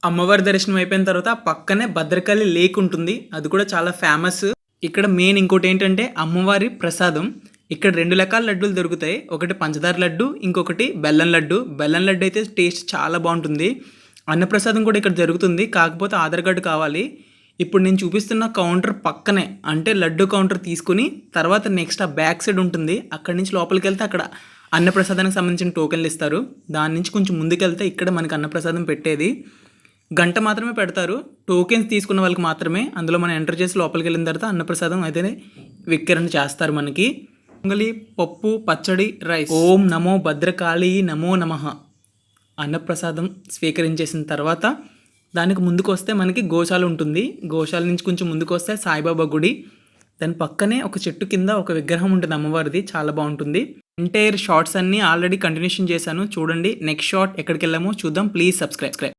అమ్మవారి దర్శనం అయిపోయిన తర్వాత పక్కనే భద్రకాళి లేక్ ఉంటుంది. అది కూడా చాలా ఫేమస్. ఇక్కడ మెయిన్ ఇంకోటి ఏంటంటే అమ్మవారి ప్రసాదం. ఇక్కడ 2 రకాల లడ్డూలు దొరుకుతాయి. ఒకటి పంచదార లడ్డు, ఇంకొకటి బెల్లం లడ్డు. బెల్లం లడ్డు అయితే టేస్ట్ చాలా బాగుంటుంది. అన్నప్రసాదం కూడా ఇక్కడ జరుగుతుంది. కాకపోతే ఆధార్ కార్డు కావాలి. ఇప్పుడు నేను చూపిస్తున్న కౌంటర్ పక్కనే, అంటే లడ్డు కౌంటర్ తీసుకుని తర్వాత నెక్స్ట్ ఆ బ్యాక్ సైడ్ ఉంటుంది. అక్కడి నుంచి లోపలికి వెళ్తే అక్కడ అన్నప్రసాదానికి సంబంధించిన టోకెన్లు ఇస్తారు. దాని నుంచి కొంచెం ముందుకెళ్తే ఇక్కడ మనకి అన్నప్రసాదం పెట్టేది గంట మాత్రమే పెడతారు. టోకెన్స్ తీసుకున్న వాళ్ళకి మాత్రమే. అందులో మనం ఎంటర్ చేసి లోపలికి వెళ్ళిన తర్వాత అన్నప్రసాదం అయితే విక్రరణ చేస్తారు మనకి. పొంగలి, పప్పు, పచ్చడి, రైస్. ఓం నమో భద్రకాళి నమో నమః. అన్నప్రసాదం స్వీకరించేసిన తర్వాత దానికి ముందుకు వస్తే మనకి గోశాల ఉంటుంది. గోశాల నుంచి కొంచెం ముందుకు వస్తే సాయిబాబా గుడి. దాని పక్కనే ఒక చెట్టు కింద ఒక విగ్రహం ఉంటుంది అమ్మవారిది. చాలా బాగుంటుంది. ఎంటైర్ షార్ట్స్ అన్నీ ఆల్రెడీ కంటిన్యూషన్ చేశాను చూడండి. నెక్స్ట్ షార్ట్ ఎక్కడికి వెళ్ళామో చూద్దాం. Please subscribe.